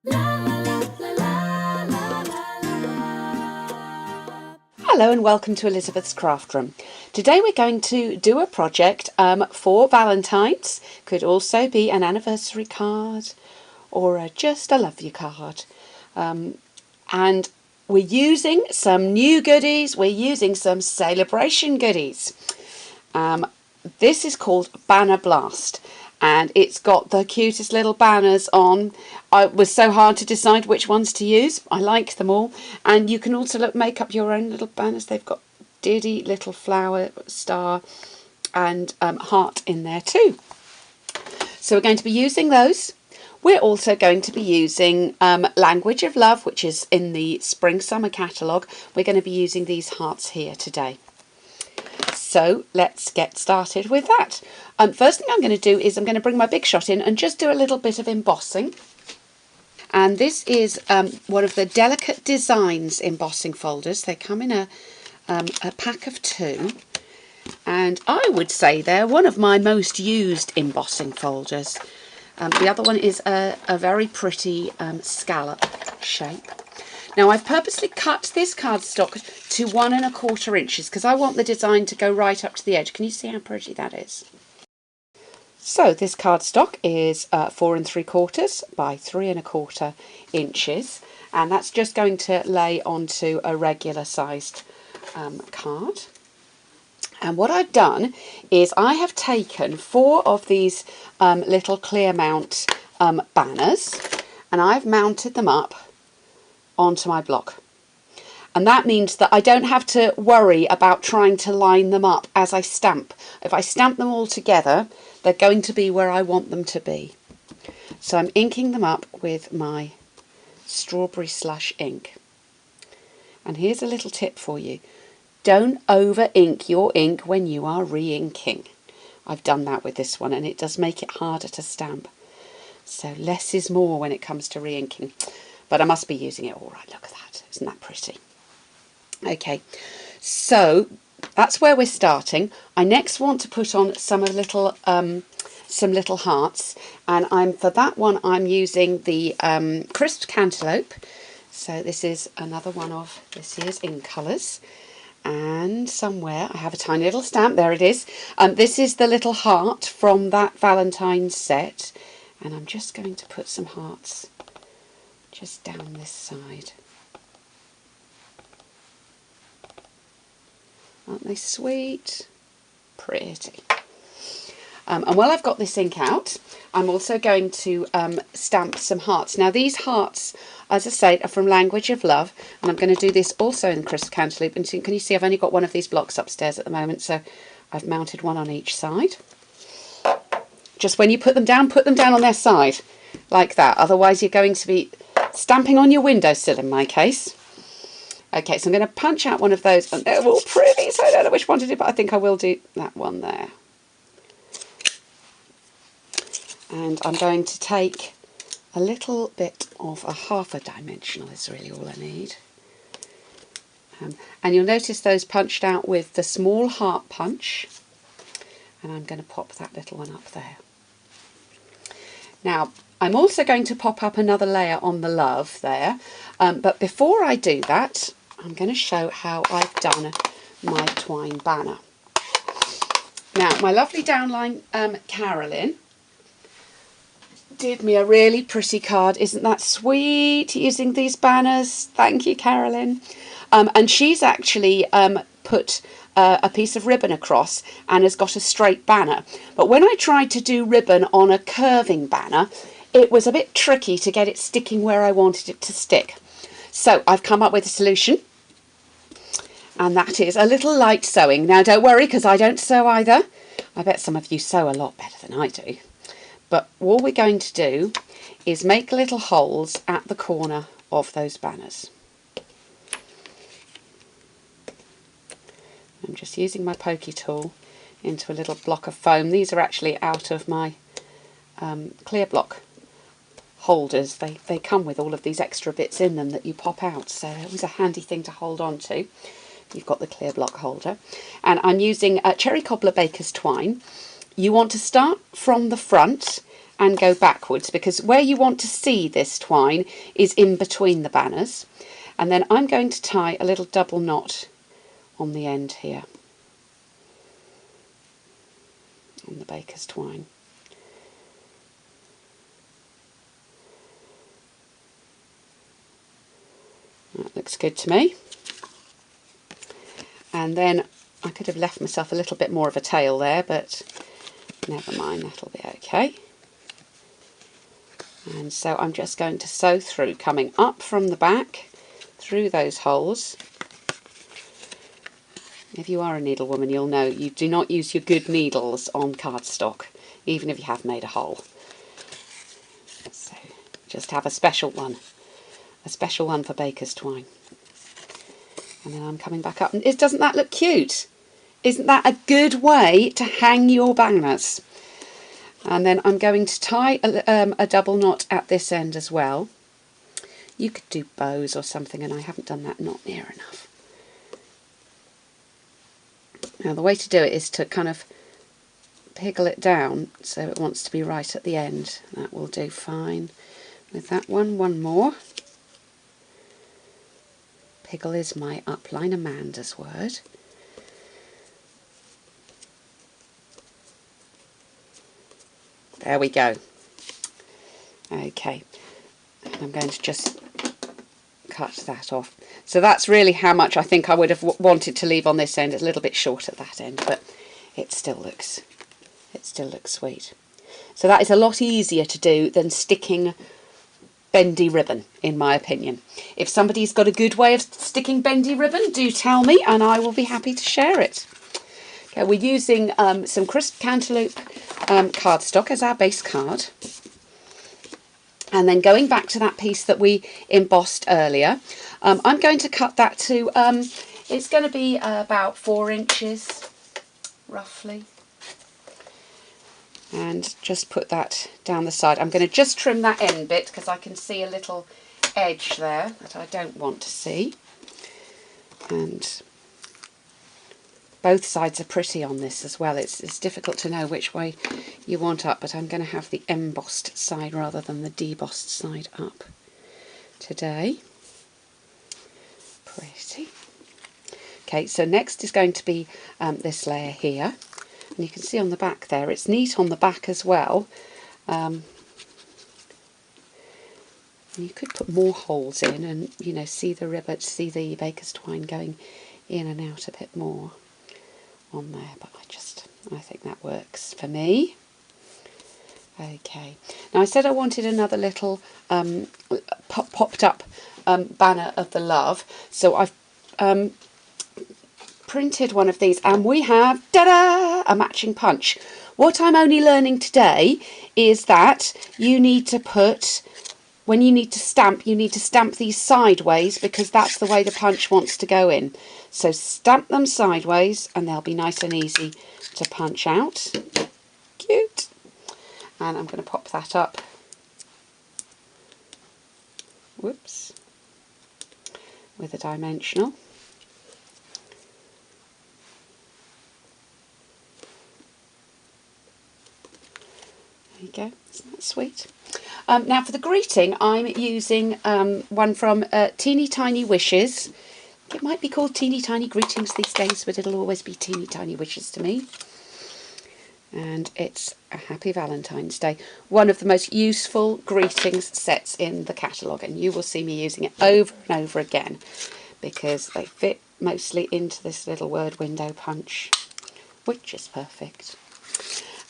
Hello and welcome to Elizabeth's Craft Room. Today we're going to do a project for Valentine's. Could also be an anniversary card or just a love you card. And we're using some new goodies, we're using some celebration goodies. This is called Banner Blast. And it's got the cutest little banners on. It was so hard to decide which ones to use. I like them all. And you can also make up your own little banners. They've got diddy, little flower, star and heart in there too. So we're going to be using those. We're also going to be using Language of Love, which is in the Spring Summer catalogue. We're going to be using these hearts here today. So let's get started with that. First thing I'm going to do is I'm going to bring my Big Shot in and just do a little bit of embossing. And this is one of the Delicate Designs embossing folders. They come in a pack of 2. And I would say they're one of my most used embossing folders. The other one is a very pretty scallop shape. Now I've purposely cut this cardstock to 1 1/4 inches because I want the design to go right up to the edge. Can you see how pretty that is? So this cardstock is 4 3/4 by 3 1/4 inches, and that's just going to lay onto a regular sized card. And what I've done is I have taken 4 of these little clear mount banners, and I've mounted them up onto my block. And that means that I don't have to worry about trying to line them up as I stamp. If I stamp them all together, they're going to be where I want them to be. So I'm inking them up with my strawberry slush ink. And here's a little tip for you. Don't over ink your ink when you are re-inking. I've done that with this one and it does make it harder to stamp. So less is more when it comes to re-inking. But I must be using it all right. Look at that. Isn't that pretty? Okay, so that's where we're starting. I next want to put on some little hearts, and for that one I'm using the Crisp Cantaloupe. So this is another one of this year's In Colours. And somewhere I have a tiny little stamp. There it is. This is the little heart from that Valentine set, and I'm just going to put some hearts just down this side. Aren't they sweet? Pretty. And while I've got this ink out, I'm also going to stamp some hearts. Now these hearts, as I say, are from Language of Love, and I'm going to do this also in Crisp Cantaloupe. And can you see I've only got one of these blocks upstairs at the moment, so I've mounted one on each side. Just when you put them down on their side, like that. Otherwise you're going to be stamping on your windowsill in my case. Okay, so I'm going to punch out one of those, and they're all pretty, so I don't know which one to do, but I think I will do that one there. And I'm going to take a little bit of a 1/2 dimensional is really all I need. And you'll notice those punched out with the small heart punch, and I'm going to pop that little one up there. Now, I'm also going to pop up another layer on the love there, but before I do that, I'm going to show how I've done my twine banner. Now, my lovely downline Carolyn did me a really pretty card. Isn't that sweet, using these banners? Thank you, Carolyn. And she's actually put a piece of ribbon across and has got a straight banner. But when I tried to do ribbon on a curving banner, it was a bit tricky to get it sticking where I wanted it to stick. So I've come up with a solution, and that is a little light sewing. Now don't worry, because I don't sew either. I bet some of you sew a lot better than I do. But all we're going to do is make little holes at the corner of those banners. I'm just using my pokey tool into a little block of foam. These are actually out of my clear block holders. They come with all of these extra bits in them that you pop out, so it was a handy thing to hold on to. You've got the clear block holder, and I'm using Cherry Cobbler Baker's twine. You want to start from the front and go backwards, because where you want to see this twine is in between the banners. And then I'm going to tie a little double knot on the end here, on the baker's twine. That looks good to me. And then I could have left myself a little bit more of a tail there, but never mind, that'll be okay. And so I'm just going to sew through, coming up from the back, through those holes. If you are a needlewoman, you'll know you do not use your good needles on cardstock, even if you have made a hole. So just have a special one for baker's twine. And then I'm coming back up. And doesn't that look cute? Isn't that a good way to hang your banners? And then I'm going to tie a double knot at this end as well. You could do bows or something, and I haven't done that knot near enough. Now the way to do it is to kind of piggle it down so it wants to be right at the end. That will do fine with that one. One more. Piggle is my upline Amanda's word. There we go. Okay, I'm going to just cut that off. So that's really how much I think I would have wanted to leave on this end. It's a little bit short at that end, but it still looks sweet. So that is a lot easier to do than sticking bendy ribbon, in my opinion. If somebody's got a good way of sticking bendy ribbon, do tell me and I will be happy to share it. Okay, we're using some crisp cantaloupe cardstock as our base card. And then going back to that piece that we embossed earlier, I'm going to cut that to, it's going to be about 4 inches, roughly. And just put that down the side. I'm going to just trim that end bit because I can see a little edge there that I don't want to see. And both sides are pretty on this as well. It's difficult to know which way you want up, but I'm going to have the embossed side rather than the debossed side up today. Pretty. Okay, so next is going to be this layer here. And you can see on the back there, it's neat on the back as well. You could put more holes in and, you know, see the ribbon, see the baker's twine going in and out a bit more on there, but I think that works for me. Okay, now I said I wanted another little popped up banner of the love, so I've printed one of these, and we have, ta-da, a matching punch. What I'm only learning today is that you need to put, when you need to stamp these sideways, because that's the way the punch wants to go in. So stamp them sideways and they'll be nice and easy to punch out. Cute. And I'm going to pop that up. Whoops. With a dimensional. There you go. Isn't that sweet? Now for the greeting, I'm using one from Teeny Tiny Wishes. It might be called Teeny Tiny Greetings these days, but it'll always be Teeny Tiny Wishes to me. And it's a happy Valentine's Day. One of the most useful greetings sets in the catalogue, and you will see me using it over and over again because they fit mostly into this little word window punch, which is perfect.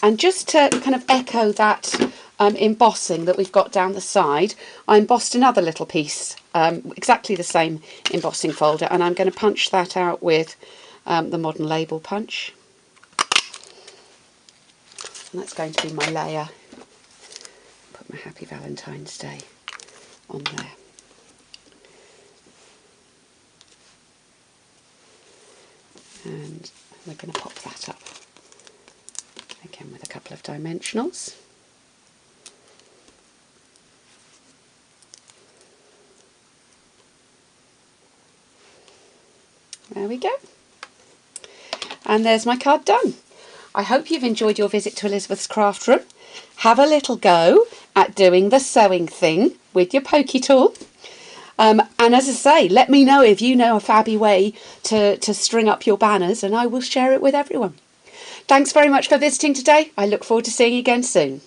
And just to kind of echo that embossing that we've got down the side, I embossed another little piece, exactly the same embossing folder, and I'm going to punch that out with the modern label punch. And that's going to be my layer. Put my Happy Valentine's Day on there. And we're going to pop that up again with a couple of dimensionals. There we go. And there's my card done. I hope you've enjoyed your visit to Elizabeth's craft room. Have a little go at doing the sewing thing with your pokey tool. And as I say, let me know if you know a fabby way to string up your banners, and I will share it with everyone. Thanks very much for visiting today. I look forward to seeing you again soon.